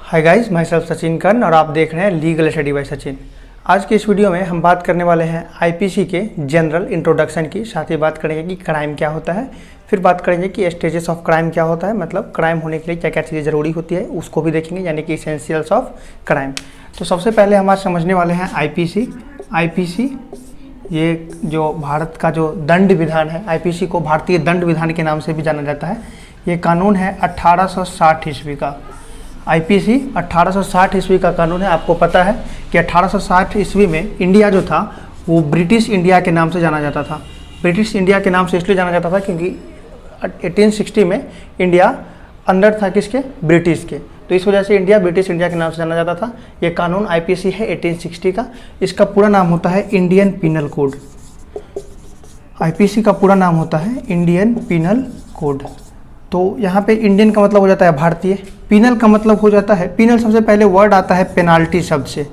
हाय guys, myself Sachin Karn और आप देख रहे हैं लीगल स्टडी बाय सचिन। आज के इस वीडियो में हम बात करने वाले हैं आईपीसी के जनरल इंट्रोडक्शन की। साथ ही बात करेंगे कि क्राइम क्या होता है, फिर बात करेंगे कि स्टेजेस ऑफ क्राइम क्या होता है, मतलब क्राइम होने के लिए क्या क्या चीज़ें ज़रूरी होती है उसको भी देखेंगे, यानी कि इसेंशियल्स ऑफ क्राइम। तो सबसे पहले हम आज समझने वाले हैं आईपीसी ये जो भारत का जो दंड विधान है, आईपीसी को भारतीय दंड विधान के नाम से भी जाना जाता है। ये कानून है 1860 ईस्वी का। आईपीसी 1860 ईस्वी का कानून है। आपको पता है कि 1860 ईस्वी में इंडिया जो था वो ब्रिटिश इंडिया के नाम से जाना जाता था। ब्रिटिश इंडिया के नाम से इसलिए जाना जाता था क्योंकि 1860 में इंडिया अंडर था किसके? ब्रिटिश के। तो इस वजह से इंडिया ब्रिटिश इंडिया के नाम से जाना जाता था। ये कानून आईपीसी है 1860 का। इसका पूरा नाम होता है इंडियन पीनल कोड। आईपीसी का पूरा नाम होता है इंडियन पीनल कोड। तो यहाँ पे इंडियन का मतलब हो जाता है भारतीय, पीनल का मतलब हो जाता है, पीनल सबसे पहले वर्ड आता है पेनाल्टी शब्द से,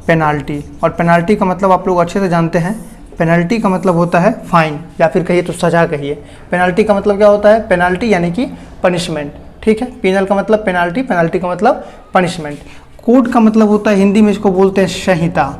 पेनाल्टी। और पेनाल्टी का मतलब आप लोग अच्छे से जानते हैं, पेनल्टी का मतलब होता है फाइन या फिर कहिए तो सजा कहिए। पेनाल्टी का मतलब क्या होता है? पेनाल्टी यानी कि पनिशमेंट, ठीक है। पीनल का मतलब पेनाल्टी, पेनाल्टी का मतलब पनिशमेंट। कोड का मतलब होता है, हिंदी में इसको बोलते हैं संहिता।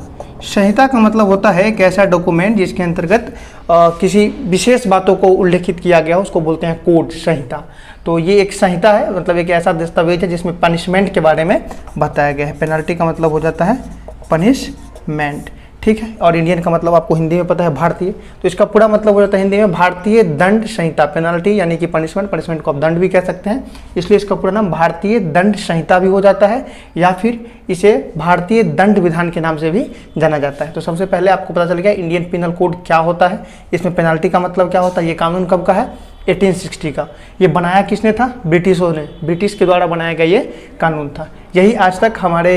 संहिता का मतलब होता है एक ऐसा डॉक्यूमेंट जिसके अंतर्गत किसी विशेष बातों को उल्लेखित किया गया, उसको बोलते हैं कोड, संहिता। तो ये एक संहिता है, मतलब एक ऐसा दस्तावेज है जिसमें पनिशमेंट के बारे में बताया गया है। पेनल्टी का मतलब हो जाता है पनिशमेंट, ठीक है। और इंडियन का मतलब आपको हिंदी में पता है भारतीय, तो इसका पूरा मतलब हो जाता है हिंदी में भारतीय दंड संहिता। पेनल्टी यानी कि पनिशमेंट, पनिशमेंट को आप दंड भी कह सकते हैं, इसलिए इसका पूरा नाम भारतीय दंड संहिता भी हो जाता है, या फिर इसे भारतीय दंड विधान के नाम से भी जाना जाता है। तो सबसे पहले आपको पता चल गया इंडियन पीनल कोड क्या होता है, इसमें पेनल्टी का मतलब क्या होता है। ये कानून कब का है? 1860 का। ये बनाया किसने था? ब्रिटिशों ने, ब्रिटिश के द्वारा बनाया गया ये कानून था। यही आज तक हमारे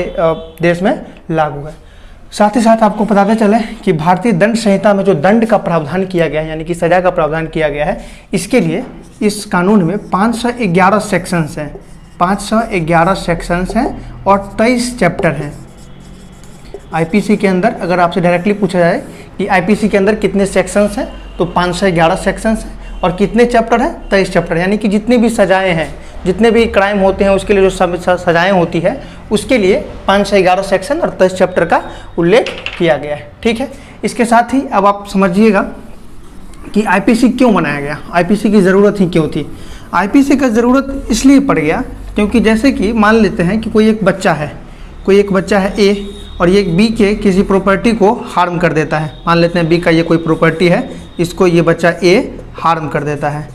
देश में लागू है। साथ ही साथ आपको बताते चले कि भारतीय दंड संहिता में जो दंड का प्रावधान किया गया है, यानी कि सजा का प्रावधान किया गया है, इसके लिए इस कानून में 511 सेक्शंस हैं, 511 सेक्शंस हैं और 23 चैप्टर हैं। आईपीसी के अंदर अगर आपसे डायरेक्टली पूछा जाए कि आईपीसी के अंदर कितने सेक्शंस हैं, तो 511 सेक्शंस हैं। और कितने चैप्टर हैं? 23 चैप्टर, यानी कि जितनी भी सजाएं हैं, जितने भी क्राइम होते हैं उसके लिए जो सजाएं होती है उसके लिए 511 सेक्शन और 23 चैप्टर का उल्लेख किया गया है, ठीक है। इसके साथ ही अब आप समझिएगा कि आईपीसी क्यों बनाया गया, आईपीसी की ज़रूरत ही क्यों थी। आईपीसी का ज़रूरत इसलिए पड़ गया क्योंकि जैसे कि मान लेते हैं कि कोई एक बच्चा है ए, और ये बी के किसी प्रॉपर्टी को हार्म कर देता है। मान लेते हैं बी का ये कोई प्रॉपर्टी है, इसको ये बच्चा ए हार्म कर देता है,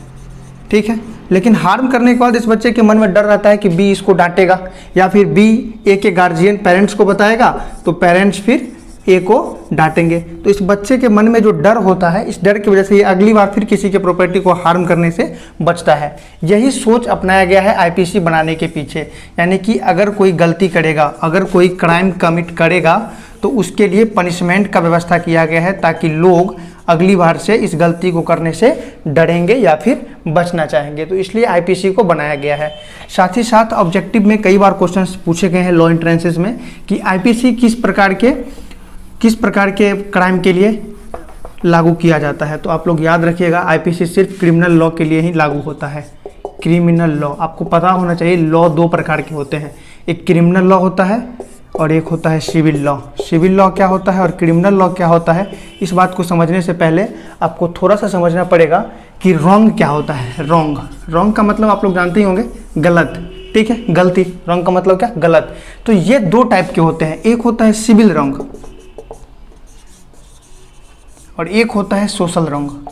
ठीक है। लेकिन हार्म करने के बाद इस बच्चे के मन में डर रहता है कि बी इसको डांटेगा, या फिर बी ए के गार्जियन पेरेंट्स को बताएगा तो पेरेंट्स फिर ए को डांटेंगे। तो इस बच्चे के मन में जो डर होता है, इस डर की वजह से ये अगली बार फिर किसी के प्रॉपर्टी को हार्म करने से बचता है। यही सोच अपनाया गया है आईपीसी बनाने के पीछे, यानी कि अगर कोई गलती करेगा, अगर कोई क्राइम कमिट करेगा तो उसके लिए पनिशमेंट का व्यवस्था किया गया है, ताकि लोग अगली बार से इस गलती को करने से डरेंगे या फिर बचना चाहेंगे। तो इसलिए आईपीसी को बनाया गया है। साथ ही साथ ऑब्जेक्टिव में कई बार क्वेश्चंस पूछे गए हैं लॉ एंट्रेंसेस में कि आईपीसी किस प्रकार के क्राइम के लिए लागू किया जाता है। तो आप लोग याद रखिएगा, आईपीसी सिर्फ क्रिमिनल लॉ के लिए ही लागू होता है। क्रिमिनल लॉ आपको पता होना चाहिए, लॉ दो प्रकार के होते हैं, एक क्रिमिनल लॉ होता है और एक होता है सिविल लॉ। सिविल लॉ क्या होता है और क्रिमिनल लॉ क्या होता है, इस बात को समझने से पहले आपको थोड़ा सा समझना पड़ेगा कि रॉन्ग क्या होता है। रॉन्ग का मतलब आप लोग जानते ही होंगे, गलत, ठीक है, गलती। रॉन्ग का मतलब क्या? गलत। तो ये दो टाइप के होते हैं, एक होता है सिविल रॉन्ग और एक होता है सोशल रॉन्ग।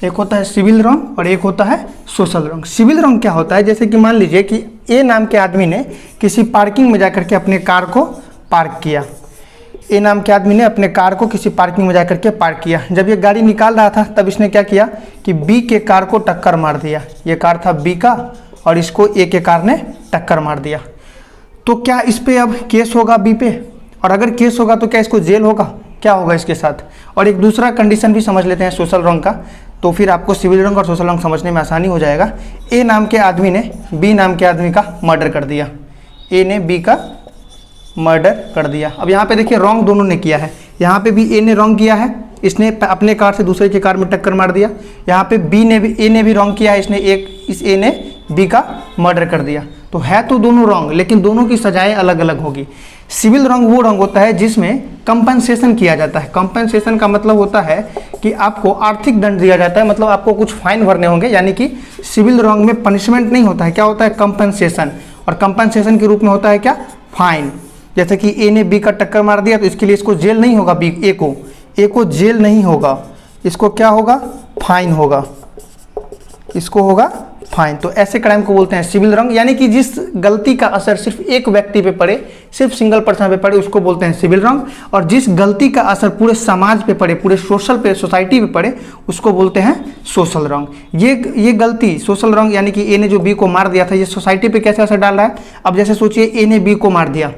एक होता है सिविल रॉन्ग और एक होता है सोशल रॉन्ग। सिविल रॉन्ग क्या होता है? जैसे कि मान लीजिए कि ए नाम के आदमी ने किसी पार्किंग में जाकर के अपने कार को पार्क किया। ए नाम के आदमी ने अपने कार को किसी पार्किंग में जाकर के पार्क किया। जब ये गाड़ी निकाल रहा था तब इसने क्या किया कि बी के कार को टक्कर मार दिया। ये कार था बी का और इसको ए के कार ने टक्कर मार दिया। तो क्या इस पे अब केस होगा बी पे? और अगर केस होगा तो क्या इसको जेल होगा? क्या होगा इसके साथ? और एक दूसरा कंडीशन भी समझ लेते हैं सोशल रॉन्ग का, तो फिर आपको सिविल रॉन्ग और सोशल रॉन्ग समझने में आसानी हो जाएगा। ए नाम के आदमी ने बी नाम के आदमी का मर्डर कर दिया। ए ने बी का मर्डर कर दिया। अब यहाँ पे देखिए रॉन्ग दोनों ने किया है। यहाँ पे भी ए ने रॉन्ग किया है, इसने अपने कार से दूसरे की कार में टक्कर मार दिया। यहाँ पे ए ने भी रॉन्ग किया है, इस ए ने बी का मर्डर कर दिया। तो है तो दोनों रॉन्ग, लेकिन दोनों की सजाएं अलग अलग होगी। सिविल रॉन्ग वो रॉन्ग होता है जिसमें कंपनसेशन किया जाता है। कंपनसेशन का मतलब होता है कि आपको आर्थिक दंड दिया जाता है, मतलब आपको कुछ फाइन भरने होंगे, यानी कि सिविल रॉन्ग में पनिशमेंट नहीं होता है, क्या होता है, कंपनसेशन। और कंपनसेशन के रूप में होता है क्या, फाइन। जैसे कि ए ने बी का टक्कर मार दिया तो इसके लिए इसको जेल नहीं होगा, बी ए को जेल नहीं होगा, इसको क्या होगा, फाइन होगा, इसको होगा फाइन। तो ऐसे क्राइम को बोलते हैं सिविल रॉन्ग, यानी कि जिस गलती का असर सिर्फ एक व्यक्ति पे पड़े, सिर्फ सिंगल पर्सन पे पड़े, उसको बोलते हैं सिविल रॉन्ग। और जिस गलती का असर पूरे समाज पे पड़े, पूरे सोसाइटी पे पड़े, उसको बोलते हैं सोशल रॉन्ग। ये गलती सोशल रॉन्ग, यानी कि ए ने जो बी को मार दिया था, ये सोसाइटी पे कैसे असर डाल रहा है। अब जैसे सोचिए ए ने बी को मार दिया,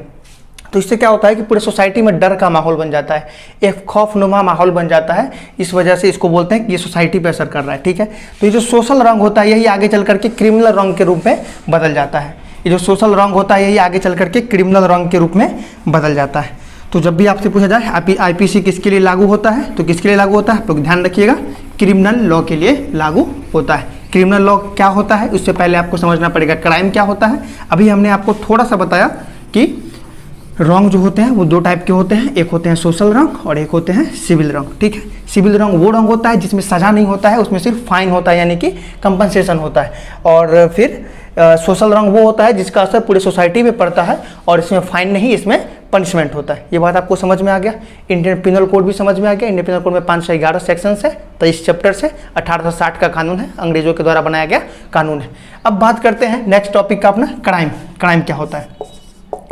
तो इससे क्या होता है कि पूरे सोसाइटी में डर का माहौल बन जाता है, एक खौफनुमा माहौल बन जाता है। इस वजह से इसको बोलते हैं कि ये सोसाइटी पे असर कर रहा है, ठीक है। तो ये जो सोशल रॉन्ग होता है यही आगे चल करके क्रिमिनल रॉन्ग के रूप में बदल जाता है। ये जो सोशल रॉन्ग होता है यही आगे चल करके क्रिमिनल रॉन्ग के रूप में बदल जाता है। तो जब भी आपसे पूछा जाए IPC किसके लिए लागू होता है, तो किसके लिए लागू होता है, आप लोग ध्यान रखिएगा, क्रिमिनल लॉ के लिए लागू होता है। क्रिमिनल लॉ क्या होता है उससे पहले आपको समझना पड़ेगा क्राइम क्या होता है। अभी हमने आपको थोड़ा सा बताया कि रॉन्ग जो होते हैं वो दो टाइप के होते हैं, एक होते हैं सोशल रॉन्ग और एक होते हैं सिविल रॉन्ग, ठीक है। सिविल रॉन्ग वो रॉन्ग होता है जिसमें सजा नहीं होता है, उसमें सिर्फ फाइन होता है, यानी कि कंपनसेशन होता है। और फिर सोशल रॉन्ग वो होता है जिसका असर पूरे सोसाइटी पे पड़ता है और इसमें फाइन नहीं, इसमें पनिशमेंट होता है। ये बात आपको समझ में आ गया। इंडियन पिनल कोड भी समझ में आ गया। इंडियन पिनल कोड में 511 सेक्शन है, 23 चैप्टर से 1860 का कानून है, अंग्रेजों के द्वारा बनाया गया कानून है। अब बात करते हैं नेक्स्ट टॉपिक का अपना, क्राइम। क्राइम क्या होता है।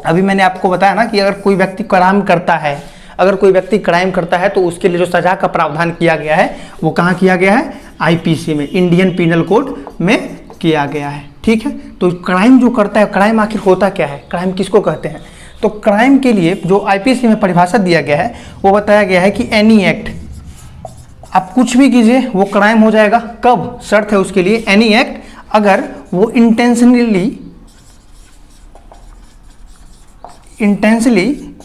अभी मैंने आपको बताया ना कि अगर कोई व्यक्ति क्राइम करता है, अगर कोई व्यक्ति क्राइम करता है तो उसके लिए जो सजा का प्रावधान किया गया है वो कहाँ किया गया है, IPC में, इंडियन पिनल कोड में किया गया है, ठीक है। तो क्राइम जो करता है, क्राइम आखिर होता क्या है, क्राइम किसको कहते हैं। तो क्राइम के लिए जो IPC में परिभाषा दिया गया है वो बताया गया है कि एनी एक्ट, आप कुछ भी कीजिए वो क्राइम हो जाएगा। कब, शर्त है उसके लिए, एनी एक्ट अगर वो इंटेंशनली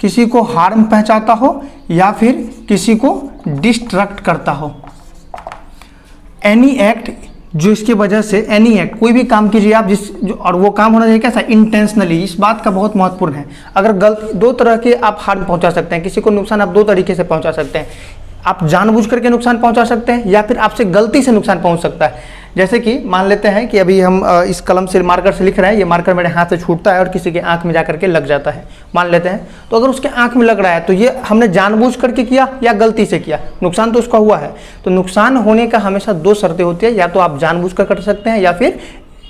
किसी को हार्म पहुंचाता हो या फिर किसी को डिस्ट्रक्ट करता हो। एनी एक्ट जो इसके वजह से, एनी एक्ट कोई भी काम कीजिए आप और वो काम होना चाहिए कैसा, इंटेंशनली। इस बात का बहुत महत्वपूर्ण है। अगर गलती, दो तरह के आप हार्म पहुंचा सकते हैं, किसी को नुकसान आप दो तरीके से पहुंचा सकते हैं। आप जानबूझ करके नुकसान पहुंचा सकते हैं या फिर आपसे गलती से नुकसान पहुंच सकता है। जैसे कि मान लेते हैं कि अभी हम इस कलम से, मार्कर से लिख रहे हैं, ये मार्कर मेरे हाथ से छूटता है और किसी के आंख में जाकर के लग जाता है, मान लेते हैं। तो अगर उसके आंख में लग रहा है तो ये हमने जानबूझ करके किया या गलती से किया, नुकसान तो उसका हुआ है। तो नुकसान होने का हमेशा दो शर्तें होती है, या तो आप जानबूझ कर सकते हैं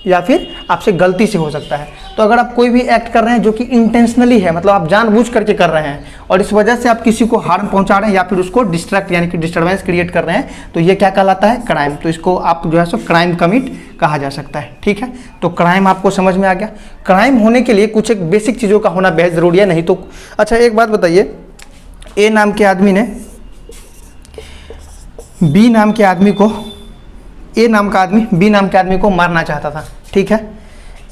या फिर आपसे गलती से हो सकता है। तो अगर आप कोई भी एक्ट कर रहे हैं जो कि इंटेंशनली है, मतलब आप जानबूझ करके कर रहे हैं और इस वजह से आप किसी को हार्म पहुंचा रहे हैं या फिर उसको डिस्ट्रैक्ट यानी कि डिस्टर्बेंस क्रिएट कर रहे हैं, तो ये क्या कहलाता है, क्राइम। तो इसको आप जो है सो क्राइम कमिट कहा जा सकता है, ठीक है। तो क्राइम आपको समझ में आ गया। क्राइम होने के लिए कुछ एक बेसिक चीज़ों का होना बेहद ज़रूरी है, नहीं तो। अच्छा एक बात बताइए, ए नाम के आदमी ने बी नाम के आदमी को, ए नाम का आदमी बी नाम के आदमी को मारना चाहता था, ठीक है।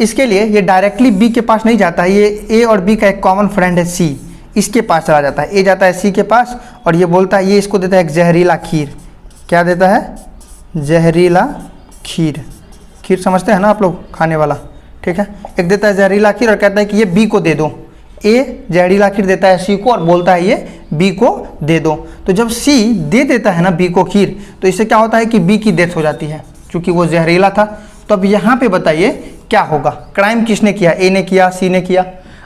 इसके लिए ये डायरेक्टली बी के पास नहीं जाता है, ये ए और बी का एक कॉमन फ्रेंड है सी, इसके पास चला जाता है। ए जाता है सी के पास और ये बोलता है, ये इसको देता है एक जहरीला खीर। क्या देता है, जहरीला खीर। खीर समझते हैं ना आप लोग, खाने वाला, ठीक है। एक देता है जहरीला खीर और कहता है कि ये बी को दे दो। ए जहरीला खीर देता है सी को और बोलता है ये बी को दे दो। तो जब सी दे देता है ना बी को खीर, तो इससे क्या होता है कि बी की डेथ हो जाती है, क्योंकि वो जहरीला था। तो अब यहाँ पे बताइए क्या होगा, क्राइम किसने किया, ए ने किया, सी ने किया।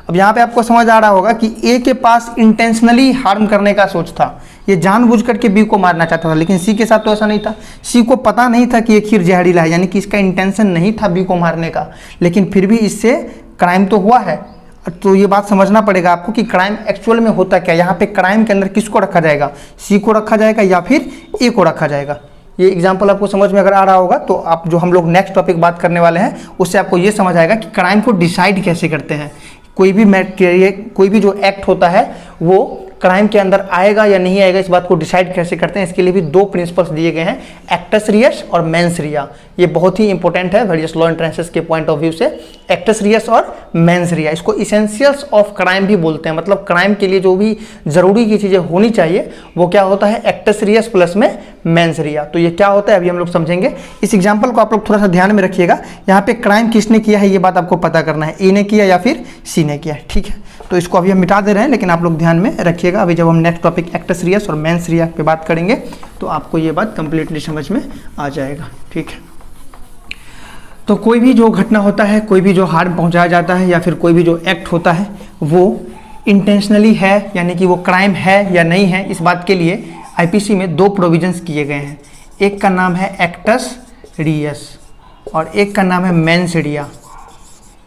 अब यहाँ पे आपको समझ आ रहा होगा कि ए के पास इंटेंशनली हार्म करने का सोच था, ये जानबूझ करके बी को मारना चाहता था, लेकिन सी के साथ तो ऐसा नहीं था। सी को पता नहीं था कि ये खीर जहरीला है, यानी कि इसका इंटेंशन नहीं था बी को मारने का, लेकिन फिर भी इससे क्राइम तो हुआ है। तो ये बात समझना पड़ेगा आपको कि क्राइम एक्चुअल में होता क्या। यहाँ पे क्राइम के अंदर किसको रखा जाएगा, सी को रखा जाएगा या फिर ए को रखा जाएगा। ये एग्जाम्पल आपको समझ में अगर आ रहा होगा तो आप जो हम लोग नेक्स्ट टॉपिक बात करने वाले हैं उससे आपको ये समझ आएगा कि क्राइम को डिसाइड कैसे करते हैं। कोई भी जो एक्ट होता है वो क्राइम के अंदर आएगा या नहीं आएगा, इस बात को डिसाइड कैसे करते हैं, इसके लिए भी दो प्रिंसिपल्स दिए गए हैं, एक्टस रियस और मेंस रिया। ये बहुत ही इंपॉर्टेंट है वेरियस लॉ एंट्रेंसेस के पॉइंट ऑफ व्यू से, एक्टस रियस और मेंस रिया। इसको इसेंशियल्स ऑफ क्राइम भी बोलते हैं, मतलब क्राइम के लिए जो भी जरूरी की चीज़ें होनी चाहिए वो क्या होता है, एक्टस रियस प्लस में मेंस रिया। तो ये क्या होता है अभी हम लोग समझेंगे। इस एग्जाम्पल को आप लोग थोड़ा सा ध्यान में रखिएगा, यहाँ पे क्राइम किसने किया है ये बात आपको पता करना है, ए ने किया या फिर सी ने किया, ठीक है। तो इसको अभी हम मिटा दे रहे हैं, लेकिन आप लोग ध्यान में रखिएगा। अभी जब हम नेक्स्ट टॉपिक एक्टस रियस और मेंस रिया पे बात करेंगे तो आपको ये बात कंप्लीटली समझ में आ जाएगा, ठीक है। तो कोई भी जो घटना होता है, कोई भी जो हार्म पहुंचाया जाता है या फिर कोई भी जो एक्ट होता है वो इंटेंशनली है, यानी कि वो क्राइम है या नहीं है, इस बात के लिए आईपीसी में दो प्रोविजंस किए गए हैं। एक का नाम है एक्टस रियस और एक का नाम है मेंस रिया।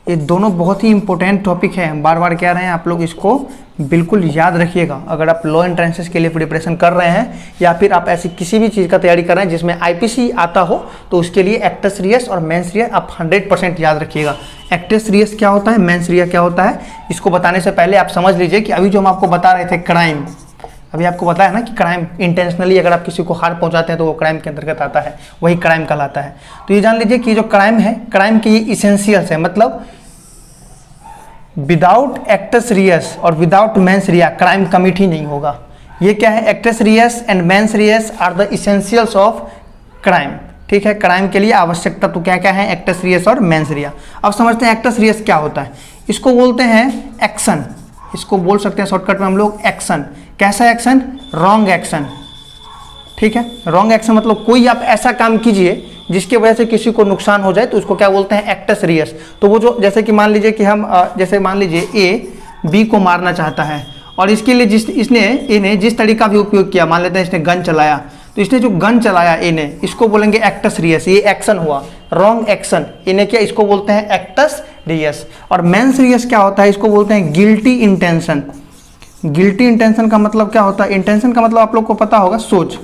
ये दोनों बहुत ही इंपॉर्टेंट टॉपिक है, हम बार बार कह रहे हैं, आप लोग इसको बिल्कुल याद रखिएगा। अगर आप लॉ एंट्रेंसेस के लिए प्रिपरेशन कर रहे हैं या फिर आप ऐसी किसी भी चीज़ का तैयारी कर रहे हैं जिसमें आईपीसी आता हो, तो उसके लिए एक्टस रियस और मेंस रिया आप 100% याद रखिएगा। एक्टस रियस क्या होता है, मेंस रिया क्या होता है, इसको बताने से पहले आप समझ लीजिए कि अभी जो हम आपको बता रहे थे क्राइम, अभी आपको बताया ना कि क्राइम इंटेंशनली अगर आप किसी को हार्म पहुंचाते हैं तो वो क्राइम के अंतर्गत आता है, वही क्राइम कहलाता है। तो ये जान लीजिए कि जो क्राइम है, क्राइम के ये इसेंशियल्स है, मतलब विदाउट एक्टस रियस और without mens rea crime commit ही नहीं होगा। ये क्या है, actus reus and mens rea are the essentials of crime, ठीक है। क्राइम के लिए आवश्यकता तो क्या क्या है, एक्टस रियस और मेंस रिया। अब समझते हैं एक्टस रियस क्या होता है। इसको बोलते हैं एक्शन, इसको बोल सकते हैं शॉर्टकट में हम लोग एक्शन। कैसा एक्शन, रॉन्ग एक्शन, ठीक है। रॉन्ग एक्शन मतलब कोई आप ऐसा काम कीजिए जिसकी वजह से किसी को नुकसान हो जाए, तो उसको क्या बोलते हैं, एक्टस रियस। तो वो जो जैसे कि मान लीजिए कि हम जैसे मान लीजिए ए बी को मारना चाहता है और इसके लिए इसने जिस तरीका भी उपयोग किया, मान लेते हैं इसने गन चलाया, तो इसने जो गन चलाया ए ने, इसको बोलेंगे एक्टस रियस, ये एक्शन हुआ, रॉन्ग एक्शन इन्हें क्या, इसको बोलते हैं एक्टस रियस। और मेंस रियस क्या होता है, इसको बोलते हैं गिल्टी इंटेंशन। गिल्टी इंटेंशन का मतलब क्या होता है, इंटेंशन का मतलब आप लोग को पता होगा, सोच,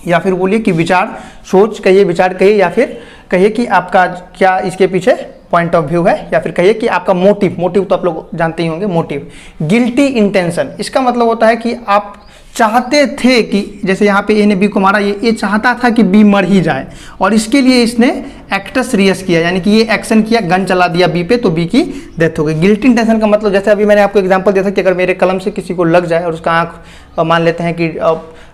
या फिर बोलिए कि विचार, सोच कहिए, विचार कहिए, या फिर कहिए कि आपका क्या इसके पीछे पॉइंट ऑफ व्यू है, या फिर कहिए कि आपका मोटिव तो आप लोग जानते ही होंगे मोटिव। गिल्टी इंटेंशन इसका मतलब होता है कि आप चाहते थे कि जैसे यहाँ पे ए ने बी को मारा, ये चाहता था कि बी मर ही जाए और इसके लिए इसने एक्टस रियस किया, यानी कि ये एक्शन किया, गन चला दिया बी पे, तो बी की डेथ हो गई। गिल्टी इंटेंशन का मतलब जैसे अभी मैंने आपको एग्जांपल दिया था कि अगर मेरे कलम से किसी को लग जाए और उसका आँख मान लेते हैं कि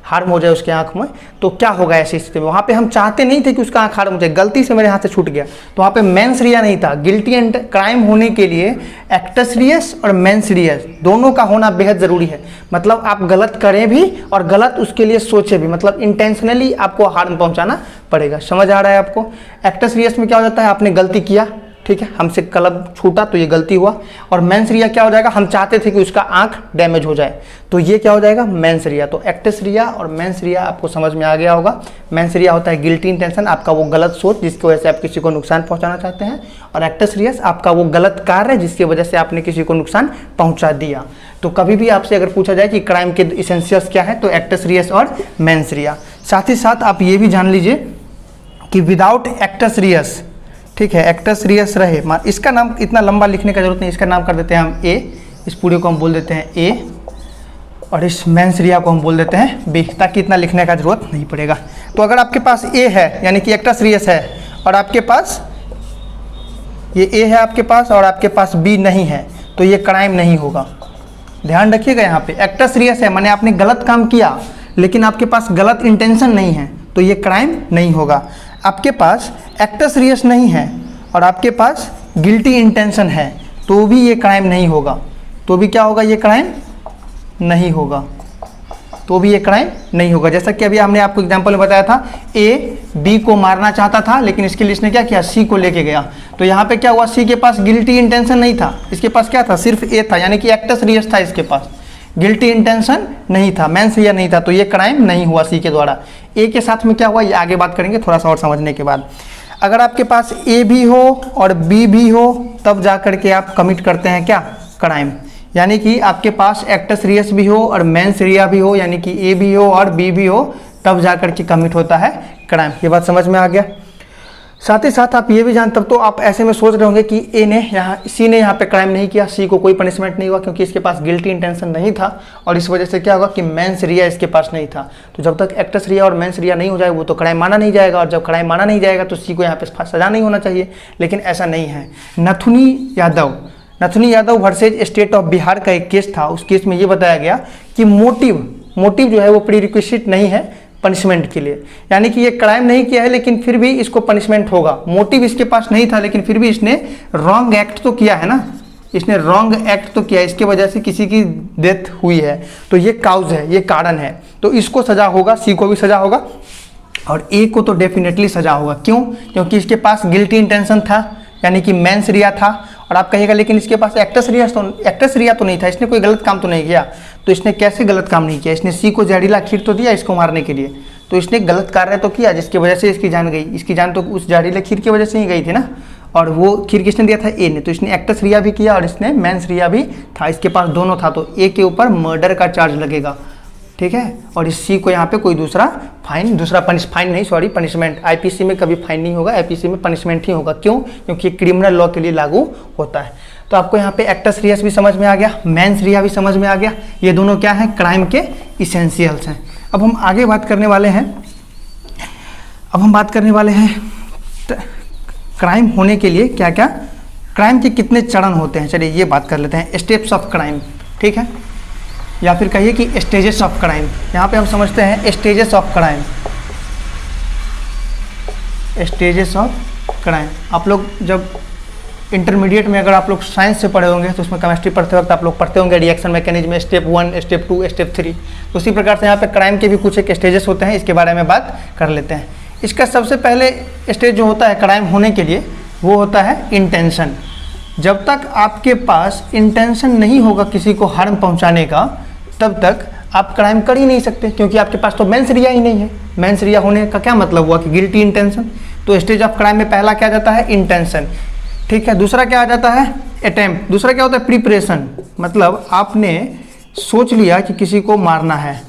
हार्म हो जाए उसके आँख में, तो क्या होगा ऐसी स्थिति में, वहाँ पे हम चाहते नहीं थे कि उसका आँख हार्म हो जाए, गलती से मेरे हाथ से छूट गया, तो वहाँ पे मेंस रिया नहीं था। गिल्टी एंड क्राइम होने के लिए एक्टस रियस और मेंस रियस दोनों का होना बेहद ज़रूरी है। मतलब आप गलत करें भी और गलत उसके लिए सोचे भी, मतलब इंटेंशनली आपको हार्म पहुँचाना पड़ेगा। समझ आ रहा है आपको। एक्टस रियस में क्या हो जाता है, आपने गलती किया, ठीक है, हमसे कलम छूटा तो ये गलती हुआ। और मेंस रिया क्या हो जाएगा, हम चाहते थे कि उसका आंख डैमेज हो जाए, तो ये क्या हो जाएगा, मेंस रिया। तो एक्टस रिया और मेंस रिया आपको समझ में आ गया होगा। मेंस रिया होता है गिल्टी इंटेंशन, आपका वो गलत सोच जिसकी वजह से आप किसी को नुकसान पहुंचाना चाहते हैं, और एक्टस रियस आपका वो गलत कार्य जिसकी वजह से आपने किसी को नुकसान पहुंचा दिया। तो कभी भी आपसे अगर पूछा जाए कि क्राइम के इसेंशियल्स क्या है, तो एक्टस रियस और मेंस रिया। साथ ही साथ आप ये भी जान लीजिए कि विदाउट एक्टस रियस, ठीक है, एक्टस रियस रहे, इसका नाम इतना लंबा लिखने का जरूरत नहीं, इसका नाम कर देते हैं हम ए, इस पूरे को हम बोल देते हैं ए, और इस मेंस रिया को हम बोल देते हैं बी, ताकि इतना लिखने का जरूरत नहीं पड़ेगा। तो अगर आपके पास ए है यानी कि एक्टस रियस है, और आपके पास ये ए है आपके पास और आपके पास बी नहीं है, तो ये क्राइम नहीं होगा। ध्यान रखिएगा, यहाँ पे एक्टस रियस है माने आपने गलत काम किया लेकिन आपके पास गलत इंटेंशन नहीं है, तो ये क्राइम नहीं होगा। आपके पास एक्टस रियस नहीं है और आपके पास गिल्टी इंटेंशन है, तो भी ये क्राइम नहीं होगा। तो भी क्या होगा, ये क्राइम नहीं होगा, तो भी ये क्राइम नहीं होगा। जैसा कि अभी हमने आपको एग्जांपल में बताया था, ए बी को मारना चाहता था लेकिन इसके लिए इसने क्या किया, सी को लेके गया, तो यहाँ पे क्या हुआ, सी के पास गिल्टी इंटेंशन नहीं था, इसके पास क्या था, सिर्फ ए था, यानी कि एक्टस रियस था, इसके पास गिल्टी इंटेंशन नहीं था, मेंस रिया नहीं था, तो ये क्राइम नहीं हुआ सी के द्वारा। ए के साथ में क्या हुआ, ये आगे बात करेंगे थोड़ा सा और समझने के बाद। अगर आपके पास ए भी हो और बी भी हो, तब जा करके आप कमिट करते हैं क्या, क्राइम। यानी कि आपके पास एक्टस रियस भी हो और मेंस रिया भी हो, यानी कि ए भी हो और बी भी हो, तब जा करके कमिट होता है क्राइम। ये बात समझ में आ गया। साथ ही साथ आप ये भी जानते, तब तो आप ऐसे में सोच रहे होंगे कि सी ने यहाँ पे क्राइम नहीं किया, सी को कोई पनिशमेंट नहीं हुआ क्योंकि इसके पास गिल्टी इंटेंशन नहीं था, और इस वजह से क्या होगा कि मेंस रिया इसके पास नहीं था। तो जब तक एक्टस रिया और मेंस रिया नहीं हो जाए वो तो क्राइम माना नहीं जाएगा, और जब क्राइम माना नहीं जाएगा तो सी को यहाँ पे सजा नहीं होना चाहिए। लेकिन ऐसा नहीं है। Nathuni Yadav versus state of Bihar का एक केस था। उस केस में ये बताया गया कि मोटिव जो है वो प्री रिक्विजिट नहीं है पनिशमेंट के लिए, यानी कि ये क्राइम नहीं किया है लेकिन फिर भी इसको पनिशमेंट होगा। मोटिव इसके पास नहीं था लेकिन फिर भी इसने रॉन्ग एक्ट तो किया है ना, इसने रॉन्ग एक्ट तो किया, इसके वजह से किसी की डेथ हुई है, तो ये काउज है, ये कारण है, तो इसको सजा होगा, सी को भी सजा होगा और ए को तो डेफिनेटली सजा होगा। क्यों? क्योंकि इसके पास गिल्टी इंटेंशन था, यानी कि मेंस रिया था। और आप कहिएगा लेकिन इसके पास एक्टस रिया तो नहीं था, इसने कोई गलत काम तो नहीं किया। तो इसने कैसे गलत काम नहीं किया? इसने सी को जहरीला खीर तो दिया इसको मारने के लिए, तो इसने गलत कार्य तो किया जिसकी वजह से इसकी जान गई। इसकी जान तो उस जहरीला खीर की वजह से ही गई थी ना, और वो खीर किसने दिया था? ए ने। तो इसने एक्टस रिया भी किया और इसने मेंस रिया भी था, इसके पास दोनों था, तो ए के ऊपर मर्डर का चार्ज लगेगा, ठीक है। और इस सी को यहाँ पे कोई पनिशमेंट, आईपीसी में कभी फाइन नहीं होगा, आईपीसी में पनिशमेंट ही होगा। क्यों? क्योंकि क्रिमिनल लॉ के लिए लागू होता है। तो आपको यहाँ पे एक्टस रियस भी समझ में आ गया, मेंस रिया भी समझ में आ गया, ये दोनों क्या हैं? क्राइम के इसेंशियल्स हैं। अब हम आगे बात करने वाले हैं, क्राइम होने के लिए क्या क्या, क्राइम के कितने चरण होते हैं। चलिए ये बात कर लेते हैं, स्टेप्स ऑफ क्राइम, ठीक है, या फिर कहिए कि स्टेजेस ऑफ क्राइम। यहाँ पे हम समझते हैं stages of crime. Stages of crime आप लोग जब इंटरमीडिएट में अगर आप लोग साइंस से पढ़े होंगे तो उसमें केमिस्ट्री पढ़ते वक्त आप लोग पढ़ते होंगे reaction mechanism, step 1, step 2, step 3। तो उसी प्रकार से यहाँ पे क्राइम के भी कुछ एक स्टेजेस होते हैं, इसके बारे में बात कर लेते हैं। इसका सबसे पहले स्टेज जो होता है क्राइम होने के लिए वो होता है इंटेंशन। जब तक आपके पास इंटेंशन नहीं होगा किसी को हार्म पहुँचाने का तब तक आप क्राइम कर ही नहीं सकते, क्योंकि आपके पास तो मेंस रिया ही नहीं है। मेंस रिया होने का क्या मतलब हुआ कि गिल्टी इंटेंशन। तो स्टेज ऑफ क्राइम में पहला क्या आ जाता है? इंटेंशन, ठीक है। दूसरा क्या आ जाता है? अटेम्प्ट। दूसरा क्या होता है? प्रिपरेशन, मतलब आपने सोच लिया कि किसी को मारना है,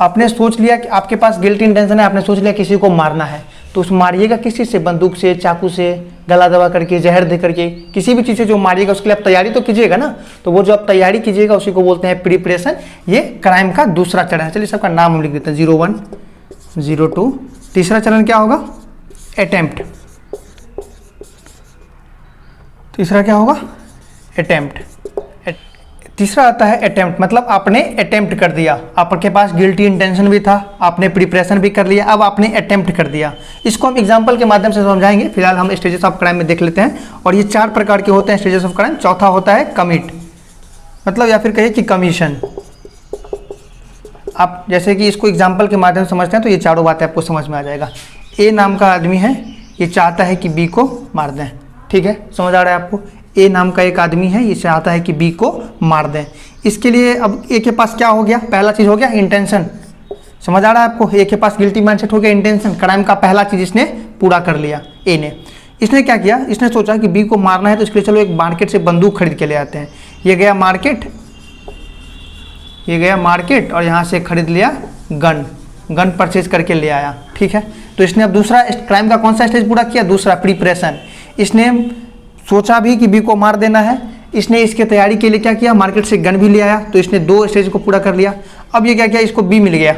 आपने सोच लिया कि आपके पास गिल्टी इंटेंशन है, आपने सोच लिया किसी को मारना है, तो उस मारिएगा किसी से? बंदूक से, चाकू से, गला दबा करके, जहर दे करके, किसी भी चीज़ से जो मारिएगा उसके लिए आप तैयारी तो कीजिएगा ना। तो वो जो आप तैयारी कीजिएगा उसी को बोलते हैं प्रिपरेशन। ये क्राइम का दूसरा चरण है। चलिए सबका नाम हम लिख देते हैं, 01, 02। तीसरा चरण क्या होगा? अटेम्प्ट। तीसरा क्या होगा? अटेम्प्ट। तीसरा आता है अटेम्प्ट, मतलब आपने अटेम्प्ट कर दिया, आपके पास गिल्टी इंटेंशन भी था, आपने प्रिपरेशन भी कर लिया, अब आपने अटेम्प्ट कर दिया। इसको हम एग्जांपल के माध्यम से समझाएंगे। फिलहाल हम स्टेजेस ऑफ क्राइम में देख लेते हैं, और ये 4 प्रकार के होते हैं स्टेजेस ऑफ क्राइम। चौथा होता है कमिट, मतलब या फिर कहिए कि कमीशन। आप जैसे कि इसको एग्जाम्पल के माध्यम से समझते हैं तो ये चारों बातें आपको समझ में आ जाएगा। ए नाम का आदमी है, ये चाहता है कि बी को मार दें, ठीक है, समझ आ रहा है आपको। ए नाम का एक आदमी है, ये चाहता है कि बी को मार दें। इसके लिए अब ए के पास क्या हो गया? पहला चीज़ हो गया इंटेंशन, समझ आ रहा है आपको। ए के पास गिल्टी माइंडसेट हो गया, इंटेंशन, क्राइम का पहला चीज़ इसने पूरा कर लिया। ए ने, इसने क्या किया? इसने सोचा कि बी को मारना है तो इसके लिए चलो एक मार्केट से बंदूक खरीद के ले आते हैं। ये गया मार्केट और यहाँ से खरीद लिया गन परचेज करके ले आया, ठीक है। तो इसने अब दूसरा क्राइम का कौन सा स्टेज पूरा किया? दूसरा, प्रिपरेशन। इसने सोचा भी कि बी को मार देना है, इसने इसके तैयारी के लिए क्या किया? मार्केट से गन भी ले आया, तो इसने 2 स्टेज को पूरा कर लिया। अब ये क्या किया? इसको बी मिल गया,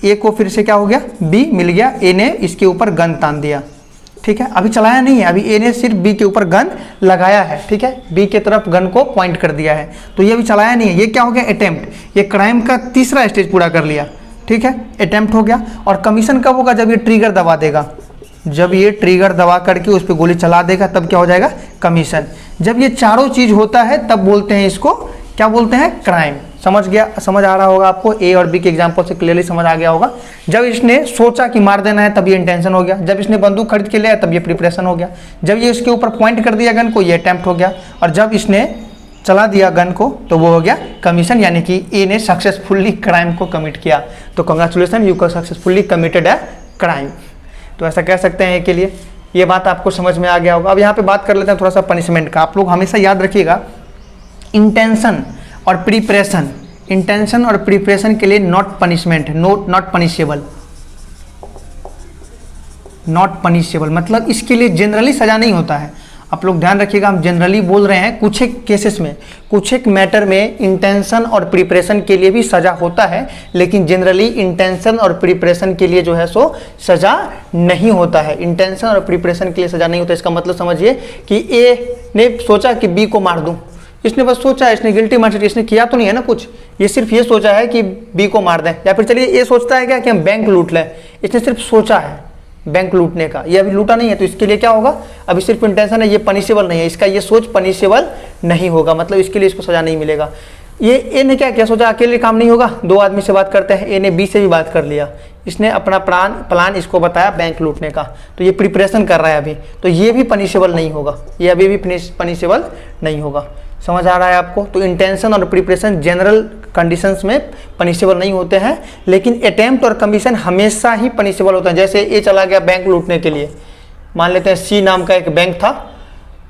ए को फिर से क्या हो गया? बी मिल गया। ए ने इसके ऊपर गन तान दिया, ठीक है। अभी चलाया नहीं है, अभी ए ने सिर्फ बी के ऊपर गन लगाया है, ठीक है, बी के तरफ गन को पॉइंट कर दिया है, तो ये अभी चलाया नहीं है। ये क्या हो गया? अटेम्प्ट। ये क्राइम का तीसरा स्टेज पूरा कर लिया, ठीक है, अटेम्प्ट हो गया। और कमीशन कब होगा? जब ये ट्रिगर दबा देगा, जब ये ट्रिगर दबा करके उस पर गोली चला देगा तब क्या हो जाएगा? कमीशन। जब ये चारों चीज होता है तब बोलते हैं इसको, क्या बोलते हैं? क्राइम। समझ आ रहा होगा आपको, ए और बी के एग्जांपल से क्लियरली समझ आ गया होगा। जब इसने सोचा कि मार देना है तब ये इंटेंशन हो गया, जब इसने बंदूक खरीद के लिया तब ये प्रिपरेशन हो गया, जब ये इसके ऊपर पॉइंट कर दिया गन को ये अटेम्प्ट हो गया, और जब इसने चला दिया गन को तो वो हो गया कमीशन, यानी कि ए ने सक्सेसफुली क्राइम को कमिट किया। तो congratulation, you successfully committed a crime. तो ऐसा कह सकते हैं के लिए। ये बात आपको समझ में आ गया होगा। अब यहाँ पे बात कर लेते हैं थोड़ा सा पनिशमेंट का। आप लोग हमेशा याद रखिएगा, इंटेंशन और प्रिपरेशन, इंटेंशन और प्रिपरेशन के लिए not punishment, not punishable, not punishable, मतलब इसके लिए जनरली सजा नहीं होता है। आप लोग ध्यान रखिएगा, हम जनरली बोल रहे हैं, कुछ एक केसेस में, कुछ एक मैटर में इंटेंशन और प्रिपरेशन के लिए भी सजा होता है, लेकिन जनरली इंटेंशन और प्रिपरेशन के लिए जो है सो सजा नहीं होता है। इंटेंशन और प्रिपरेशन के लिए सजा नहीं होता। इसका मतलब समझिए कि ए ने सोचा कि बी को मार दूं, इसने बस सोचा है, इसने गिल्टी माइंडेड, इसने किया तो नहीं है ना कुछ, ये सिर्फ ये सोचा है कि बी को मार दें। या फिर चलिए ये सोचता है क्या कि हम बैंक लूट लें, इसने सिर्फ सोचा है बैंक लूटने का, ये अभी लूटा नहीं है, तो इसके लिए क्या होगा, अभी सिर्फ इंटेंशन है, ये पनिशेबल नहीं है, इसका ये सोच पनिशेबल नहीं होगा, मतलब इसके लिए इसको सजा नहीं मिलेगा। ये ए ने क्या सोचा, अकेले काम नहीं होगा, दो आदमी से बात करते हैं, ए ने बी से भी बात कर लिया, इसने अपना प्लान इसको बताया बैंक लूटने का, तो ये प्रिपरेशन कर रहा है अभी, तो ये भी पनिशेबल नहीं होगा, ये अभी भी पनिशेबल नहीं होगा। समझ आ रहा है आपको? तो इंटेंशन और प्रिपरेशन जनरल कंडीशंस में पनिशेबल नहीं होते हैं, लेकिन अटेम्प्ट और कमीशन हमेशा ही पनिशेबल होते हैं। जैसे ए चला गया बैंक लूटने के लिए, मान लेते हैं सी नाम का एक बैंक था,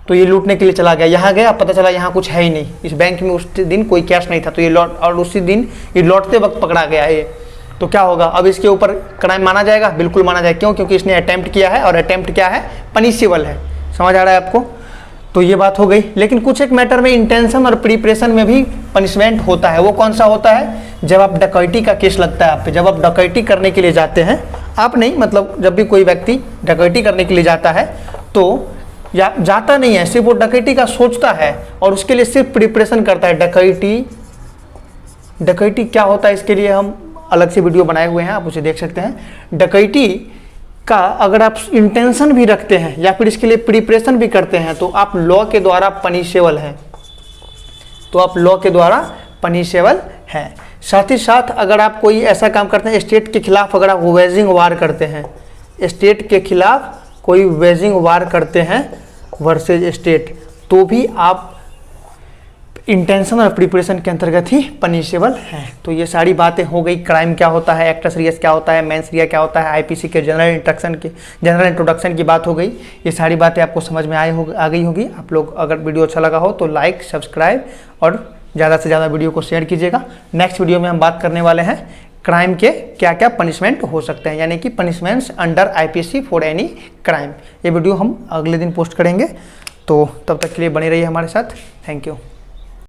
तो ये लूटने के लिए चला गया, यहाँ गया, पता चला यहाँ कुछ है ही नहीं, इस बैंक में उस दिन कोई कैश नहीं था, तो ये और उसी दिन ये लौटते वक्त पकड़ा गया है, तो क्या होगा, अब इसके ऊपर क्राइम माना जाएगा? बिल्कुल माना जाएगा। क्यों? क्योंकि इसने अटेम्प्ट किया है, और अटेम्प्ट क्या है, पनिशेबल है। समझ आ रहा है आपको? तो ये बात हो गई। लेकिन कुछ एक मैटर में इंटेंशन और प्रिपरेशन में भी पनिशमेंट होता है। वो कौन सा होता है? जब आप डकैती का केस लगता है आप पे, जब आप डकैती करने के लिए जाते हैं, आप नहीं, मतलब जब भी कोई व्यक्ति डकैती करने के लिए जाता है, तो या जाता नहीं है, सिर्फ वो डकैती का सोचता है और उसके लिए सिर्फ प्रिपरेशन करता है। डकैती क्या होता है, इसके लिए हम अलग से वीडियो बनाए हुए हैं, आप उसे देख सकते हैं। डकैती का अगर आप इंटेंशन भी रखते हैं या फिर इसके लिए प्रिपरेशन भी करते हैं, तो आप लॉ के द्वारा पनिशेबल हैं, तो आप लॉ के द्वारा पनिशेबल हैं। साथ ही साथ अगर आप कोई ऐसा काम करते हैं, स्टेट के खिलाफ अगर आप वेजिंग वार करते हैं, स्टेट के खिलाफ कोई वेजिंग वार करते हैं वर्सेज स्टेट, तो भी आप इंटेंशन और प्रिपरेशन के अंतर्गत ही पनिशेबल हैं। तो ये सारी बातें हो गई, क्राइम क्या होता है, एक्टस रियस क्या होता है, मेंस रिया क्या होता है, आईपीसी के जनरल इंट्रोडक्शन की बात हो गई। ये सारी बातें आपको समझ में आ गई होगी। आप लोग अगर वीडियो अच्छा लगा हो तो लाइक, सब्सक्राइब और ज़्यादा से ज़्यादा वीडियो को शेयर कीजिएगा। नेक्स्ट वीडियो में हम बात करने वाले हैं क्राइम के क्या क्या पनिशमेंट हो सकते हैं, यानी कि punishments under IPC for any crime. ये वीडियो हम अगले दिन पोस्ट करेंगे, तो तब तक के लिए बने रहिए हमारे साथ। Thank you.